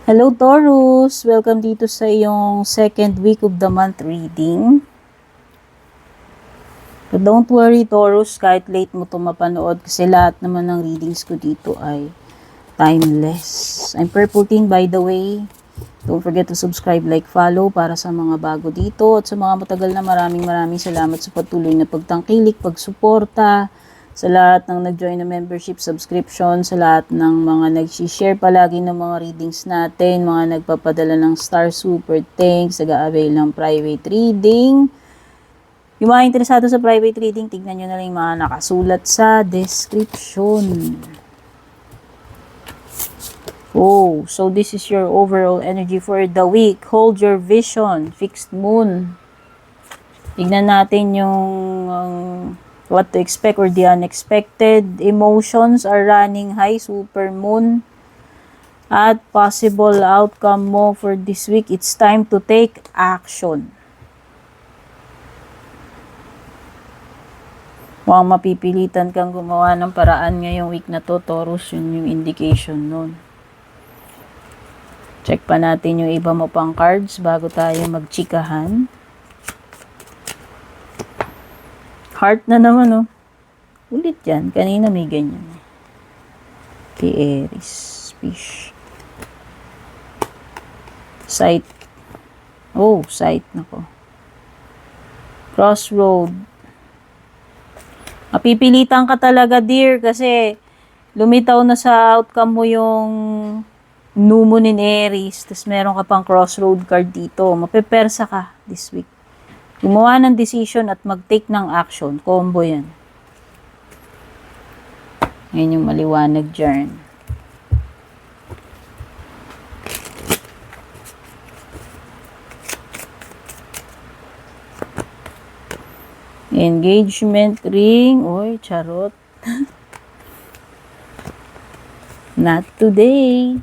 Hello Taurus! Welcome dito sa iyong second week of the month reading. But don't worry Taurus, kahit late mo ito mapanood kasi lahat naman ng readings ko dito ay timeless. I'm purporting by the way. Don't forget to subscribe, like, follow para sa mga bago dito at sa mga matagal na maraming salamat sa patuloy na pagtangkilik, pagsuporta, sa lahat ng nag-join na membership subscription, sa lahat ng mga nag-share palagi ng mga readings natin, mga nagpapadala ng star super thanks, nag-avail ng private reading. Yung mga interesado sa private reading, tignan nyo na lang yung mga nakasulat sa description. Oh, so this is your overall energy for the week. Hold your vision, fixed moon. Tignan natin yung what to expect or the unexpected. Emotions are running high, super moon. At possible outcome mo for this week, it's time to take action. Mukhang mapipilitan kang gumawa ng paraan ngayong week na to, Taurus, yun yung indication nun. Check pa natin yung iba mo pang cards bago tayo magchikahan. Heart na naman, oh. Ulit yan. Kanina may ganyan. Kay Aries. Fish. Sight. Oh, sight. Nako. Crossroad. Mapipilitan ka talaga, dear, kasi lumitaw na sa outcome mo yung new moon in Aries. Tapos meron ka pang crossroad card dito. Mapepersa ka this week. Gumawa ng decision at mag-take ng action. Combo yan. Ngayon yung maliwanag dyan. Engagement ring. Oy, charot. Not today.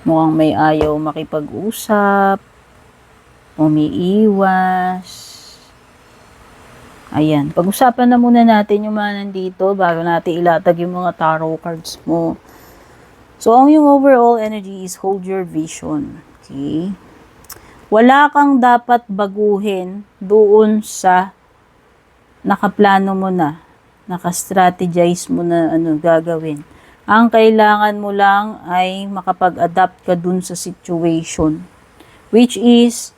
Mukhang may ayaw makipag-usap. Umiiwas. Ayan. Pag-usapan na muna natin yung mga nandito bago natin ilatag yung mga tarot cards mo. So, ang yung overall energy is hold your vision. Okay? Wala kang dapat baguhin doon sa nakaplano mo na, naka-strategize mo na gagawin. Ang kailangan mo lang ay makapag-adapt ka dun sa situation. Which is,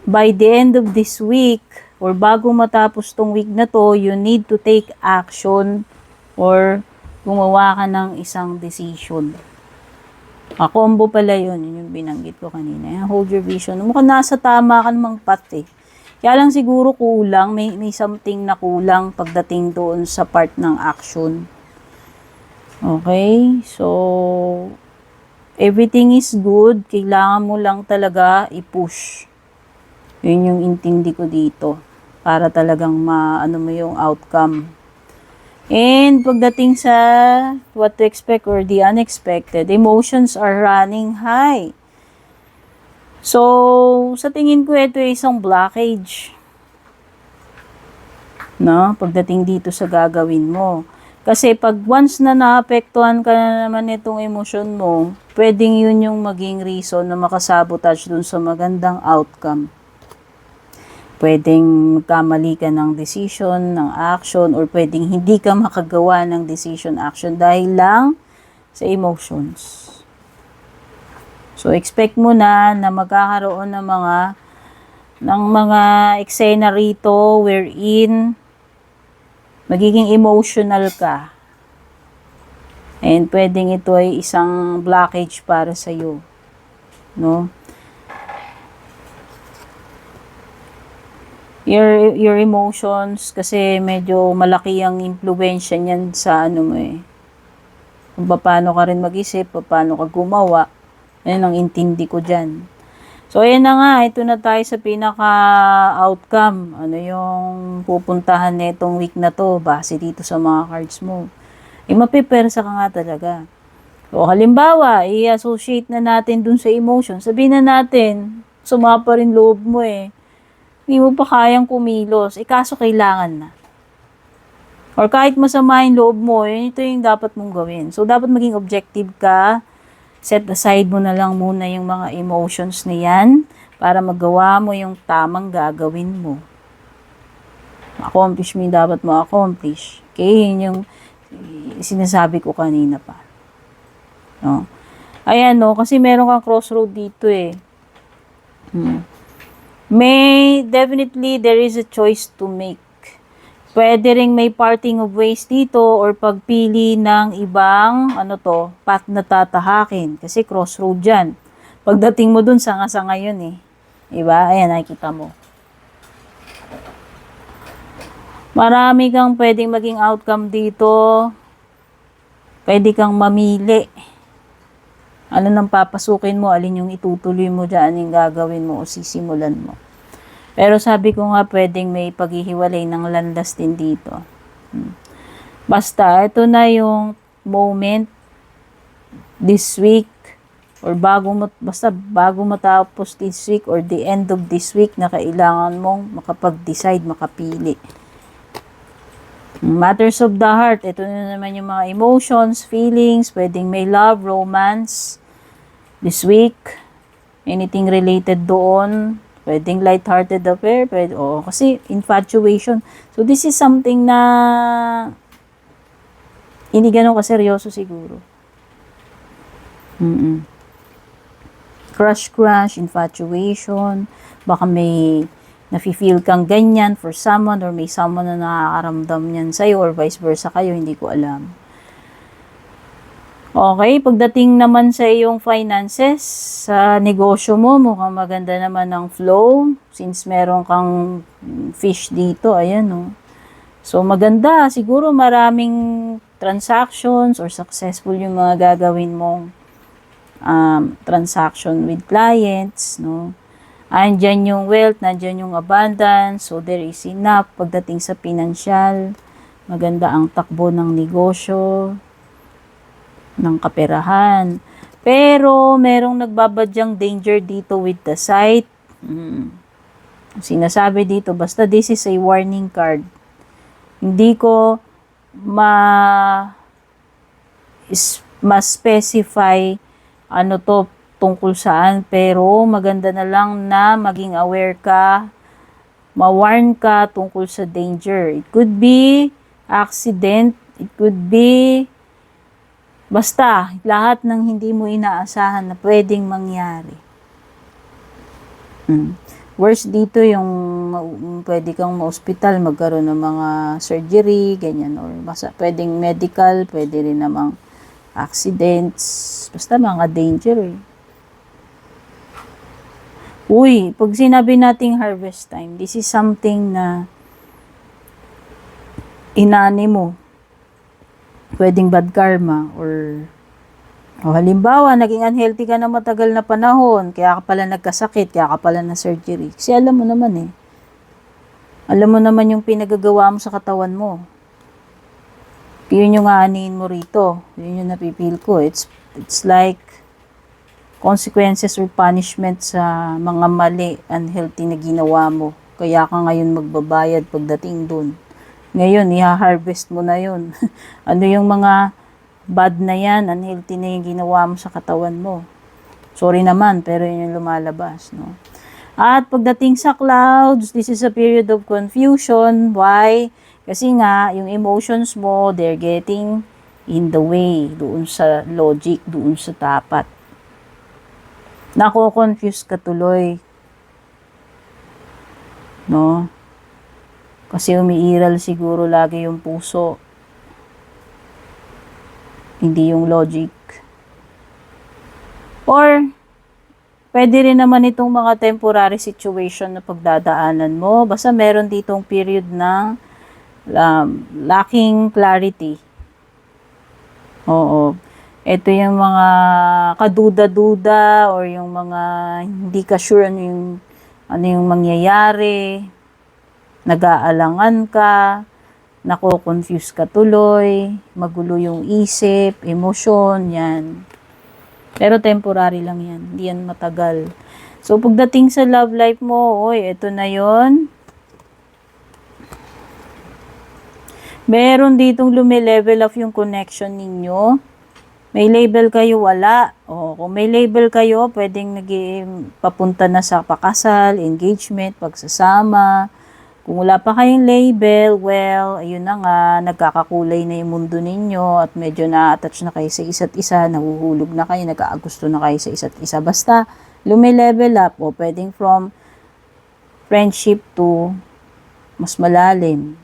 by the end of this week, or bago matapos tong week na to, you need to take action or gumawa ka ng isang decision. Combo pala yun yung binanggit ko kanina. Hold your vision. Mukhang nasa tama ka namang path eh. Kaya lang siguro kulang, may something na kulang pagdating doon sa part ng action. Okay? So, everything is good. Kailangan mo lang talaga i-push. Yun yung intindi ko dito. Para talagang maano mo yung outcome. And pagdating sa what to expect or the unexpected, emotions are running high. So, sa tingin ko ito ay isang blockage. No? Pagdating dito sa gagawin mo. Kasi pag once na naapektuhan ka na naman itong emosyon mo, pwedeng yun yung maging reason na makasabotage dun sa magandang outcome. Pwedeng magkamali ka ng decision, ng action, or pwedeng hindi ka makagawa ng decision, action dahil lang sa emotions. So, expect mo na magkakaroon ng mga eksena rito wherein magiging emotional ka. And pwedeng ito ay isang blockage para sa iyo, no? Your emotions kasi medyo malaki ang impluwensya niyan sa ano mo eh. Kung paano ka rin mag-isip, paano ka gumawa. Ayun ang intindi ko diyan. So, ayan na nga. Ito na tayo sa pinaka-outcome. Ano yung pupuntahan netong week na to base dito sa mga cards mo. Mapipersa ka nga talaga. So, halimbawa, i-associate na natin dun sa emotion. Sabihin na natin, sumapa rin loob mo eh. Hindi mo pa kayang kumilos. Kaso kailangan na. Or kahit masama yung loob mo, yun, ito yung dapat mong gawin. So, dapat maging objective ka. Set aside mo na lang muna yung mga emotions na yan para magawa mo yung tamang gagawin mo. Accomplish mo yung dapat mo accomplish. Okay, yun yung sinasabi ko kanina pa. No? Ayan, no, kasi meron kang crossroad dito eh. Definitely, there is a choice to make. Pwede ring may parting of ways dito or pagpili ng ibang, path na tatahakin. Kasi crossroad yan. Pagdating mo dun, sanga-sanga yun eh. Diba? Ayan, nakikita mo. Marami kang pwedeng maging outcome dito. Pwede kang mamili. Ano nang papasukin mo, alin yung itutuloy mo dyan, yung gagawin mo o sisimulan mo. Pero sabi ko nga, pwedeng may paghihiwalay ng landas din dito. Basta, ito na yung moment this week or bago matapos this week or the end of this week na kailangan mong makapag-decide, makapili. Matters of the heart, ito na naman yung mga emotions, feelings, pwedeng may love, romance this week. Anything related doon. Pwedeng light-hearted affair, kasi infatuation. So, this is something na hindi ganun kaseryoso siguro. Crush, infatuation, baka may nafe-feel kang ganyan for someone or may someone na nakakaramdam niyan sa'yo or vice versa kayo, hindi ko alam. Okay, pagdating naman sa iyong finances, sa negosyo mo, mukhang maganda naman ang flow. Since meron kang fish dito, ayan o. So, maganda. Siguro maraming transactions or successful yung mga gagawin mong transaction with clients, no. Andyan yung wealth, nandyan yung abundance. So, there is enough pagdating sa financial. Maganda ang takbo ng negosyo, ng kaperahan. Pero, merong nagbabadyang danger dito with the sight. Sinasabi dito, basta this is a warning card. Hindi ko ma-specify tungkol saan, pero maganda na lang na maging aware ka, ma-warn ka tungkol sa danger. It could be accident, it could be basta, lahat ng hindi mo inaasahan na pwedeng mangyari. Worst dito yung pwede kang ma-hospital, magkaroon ng mga surgery, ganyan, or pwedeng medical, pwede rin namang accidents, basta mga danger eh. Uy, pag sinabi nating harvest time, this is something na inani mo. Pwedeng bad karma or halimbawa, naging unhealthy ka na matagal na panahon, kaya ka pala nagkasakit, kaya ka pala na surgery. Kasi alam mo naman eh. Alam mo naman yung pinagagawa mo sa katawan mo. Yun yung aanihin mo rito. Yun yung napipil ko. It's like consequences or punishment sa mga mali, unhealthy na ginawa mo. Kaya ka ngayon magbabayad pagdating dun. Ngayon, i-harvest mo na yun. Ano yung mga bad na yan, unhealthy na yung ginawa mo sa katawan mo. Sorry naman, pero yun yung lumalabas, no? At pagdating sa clouds, this is a period of confusion. Why? Kasi nga, yung emotions mo, they're getting in the way, doon sa logic, doon sa tapat. Nako-confuse ka tuloy. No? Kasi umiiral siguro lagi yung puso. Hindi yung logic. Or, pwede rin naman itong mga temporary situation na pagdadaanan mo. Basta meron ditong period ng lacking clarity. Oo. Ito yung mga kaduda-duda or yung mga hindi ka sure ano yung mangyayari. Nag-aalangan ka. Nako-confuse ka tuloy, magulo yung isip, emosyon, yan. Pero temporary lang yan, hindi yan matagal. So, pagdating sa love life mo, ito na yon. Meron ditong lumilevel up yung connection ninyo. May label kayo, wala. O, kung may label kayo, pwedeng papunta na sa pakasal, engagement, pagsasama. Kung wala pa kayong label, well, ayun na nga, nagkakakulay na yung mundo ninyo at medyo na-attach na kayo sa isa't isa, nahuhulog na kayo, nagkaagusto na kayo sa isa't isa. Basta, lumilevel up o pwedeng from friendship to mas malalim.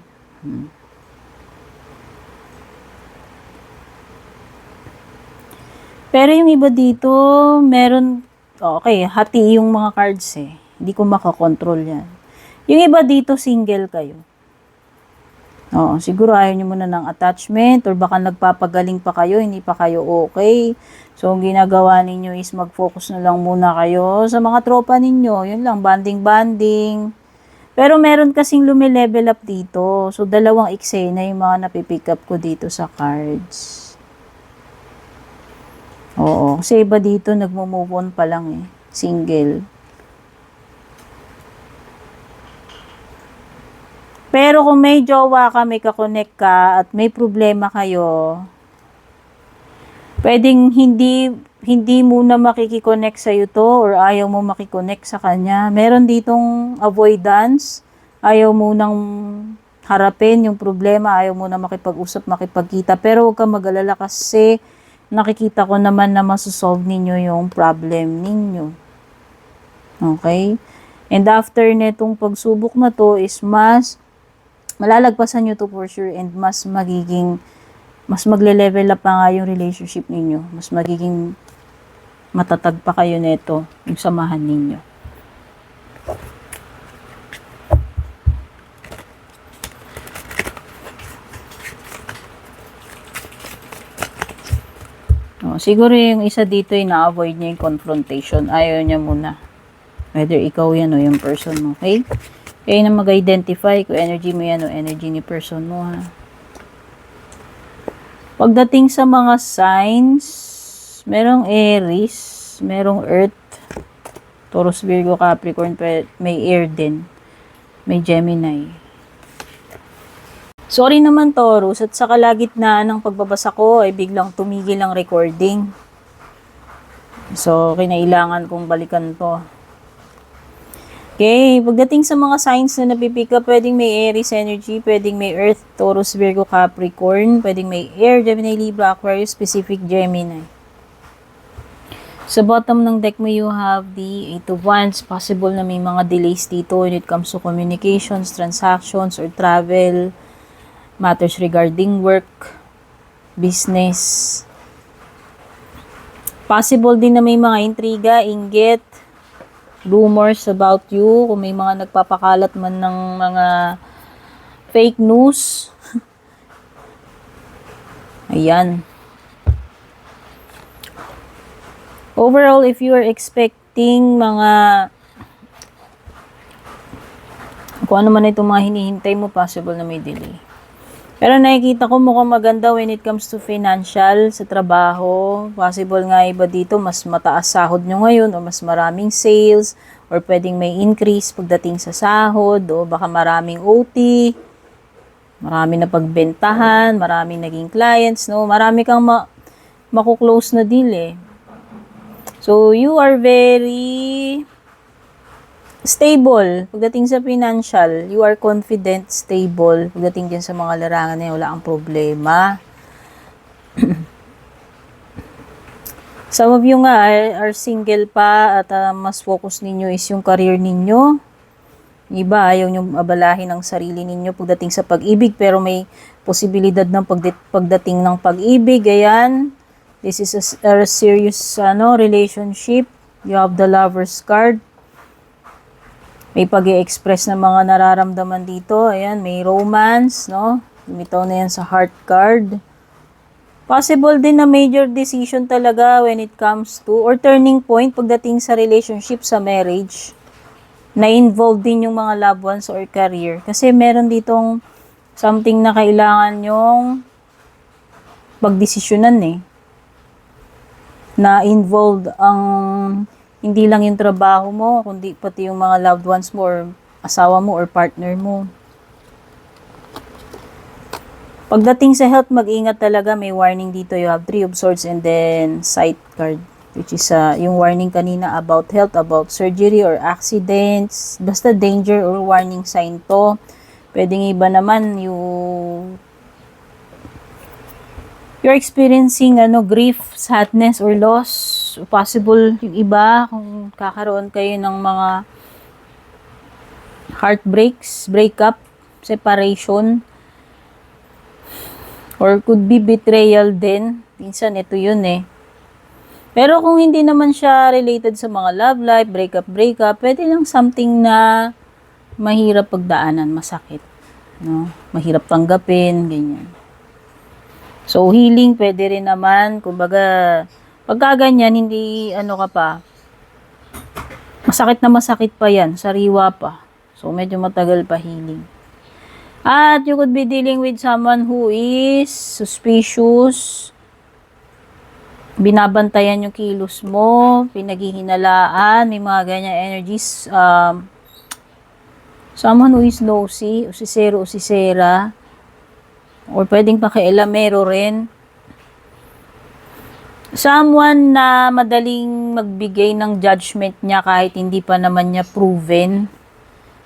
Pero yung iba dito, meron, okay, hati yung mga cards eh. Hindi ko makakontrol yan. Yung iba dito, single kayo. Oo, siguro ayaw nyo muna ng attachment or baka nagpapagaling pa kayo, hindi pa kayo okay. So, ang ginagawa ninyo is mag-focus na lang muna kayo sa mga tropa ninyo. Yun lang, banding-banding. Pero meron kasing lumilevel up dito. So, dalawang eksena yung mga napipick up ko dito sa cards. Oo, kasi iba dito nagmo-move on pa lang eh. Single. Pero kung may jowa ka, may kakonect ka, at may problema kayo, pwedeng hindi muna makikiconnect sa'yo to or ayaw mo makiconnect sa kanya. Meron ditong avoidance. Ayaw mo nang harapin yung problema. Ayaw mo na makipag-usap, makipagkita. Pero huwag kang mag-alala kasi nakikita ko naman na masosolve ninyo yung problem ninyo. Okay? And after netong pagsubok na to is malalagpasan nyo to for sure and mas magle-level up pa nga yung relationship ninyo. Mas magiging matatag pa kayo neto, yung samahan ninyo. Siguro yung isa dito ay na-avoid niya yung confrontation. Ayaw niya muna. Whether ikaw yan o yung person mo. Okay? Kaya na mag-identify kung energy mo yan o energy ni person mo. Ha? Pagdating sa mga signs, merong Aries, merong Earth, Taurus, Virgo, Capricorn, may Air din. May Gemini. Sorry naman Taurus, at sa kalagitnaan ng pagbabasa ko ay biglang tumigil ang recording. So, kinailangan kong balikan to. Okay, pagdating sa mga signs na napipick up, pwedeng may Aries energy, pwedeng may Earth, Taurus, Virgo, Capricorn, pwedeng may Air, Gemini, Libra, Aquarius, Pacific, Gemini. Sa bottom ng deck mo, you have the 8 of Wands. Possible na may mga delays dito when it comes to communications, transactions, or travel, matters regarding work, business. Possible din na may mga intriga, inggit, rumors about you, kung may mga nagpapakalat man ng mga fake news. Ayan. Overall, if you are expecting mga kung ano man itong mga hinihintay mo, possible na may delay. Pero nakikita ko mukhang maganda when it comes to financial, sa trabaho. Possible nga iba dito, mas mataas sahod nyo ngayon o mas maraming sales or pwedeng may increase pagdating sa sahod o baka maraming OT, marami na pagbentahan, maraming naging clients, no? Marami kang makuklose na deal eh. So, you are very stable pagdating sa financial. You are confident, stable. Pagdating din sa mga larangan na wala kang problema. Some of you nga are single pa at mas focus ninyo is yung career ninyo. Iba, ayaw nyo abalahin ang sarili ninyo pagdating sa pag-ibig pero may posibilidad ng pagdating ng pag-ibig. Ayan. This is a serious relationship. You have the Lover's card. May pag-i-express na mga nararamdaman dito. Ayan, may romance, no? Lumitaw na yan sa heart card. Possible din na major decision talaga when it comes to, or turning point pagdating sa relationship, sa marriage, na involved din yung mga loved ones or career. Kasi meron ditong something na kailangan yung pagdesisyonan eh. Na involved ang hindi lang yung trabaho mo, kundi pati yung mga loved ones mo or asawa mo or partner mo. Pagdating sa health, mag-ingat talaga. May warning dito. You have 3 of swords and then sight card. Which is yung warning kanina about health, about surgery or accidents. Basta danger or warning sign to. Pwedeng iba naman you're experiencing grief, sadness, or loss. Possible yung iba kung kakaroon kayo ng mga heartbreaks, breakup, separation, or could be betrayal din. Minsan ito yun eh. Pero kung hindi naman siya related sa mga love life, breakup, pwede lang something na mahirap pagdaanan, masakit. No? Mahirap tanggapin, ganyan. So, healing pwede rin naman. Kumbaga, pagka ganyan, hindi ka pa. Masakit pa yan, sariwa pa. So, medyo matagal pa healing. At you could be dealing with someone who is suspicious, binabantayan yung kilos mo, pinaghihinalaan, may mga ganyan energies. Someone who is nosy, usisera, or pwedeng pakialamero rin. Someone na madaling magbigay ng judgment niya kahit hindi pa naman niya proven,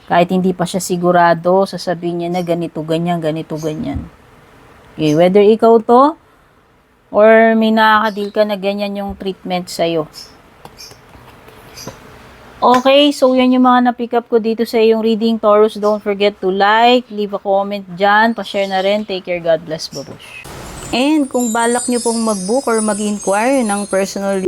kahit hindi pa siya sigurado, sasabihin niya na ganito, ganyan. Okay, whether ikaw to, or may nakaka-deal ka na ganyan yung treatment sa'yo. Okay, so yan yung mga na-pick up ko dito sa iyong reading, Taurus. Don't forget to like, leave a comment dyan, pa-share na rin. Take care, God bless, babush. And kung balak nyo pong mag-book or mag-inquire ng personal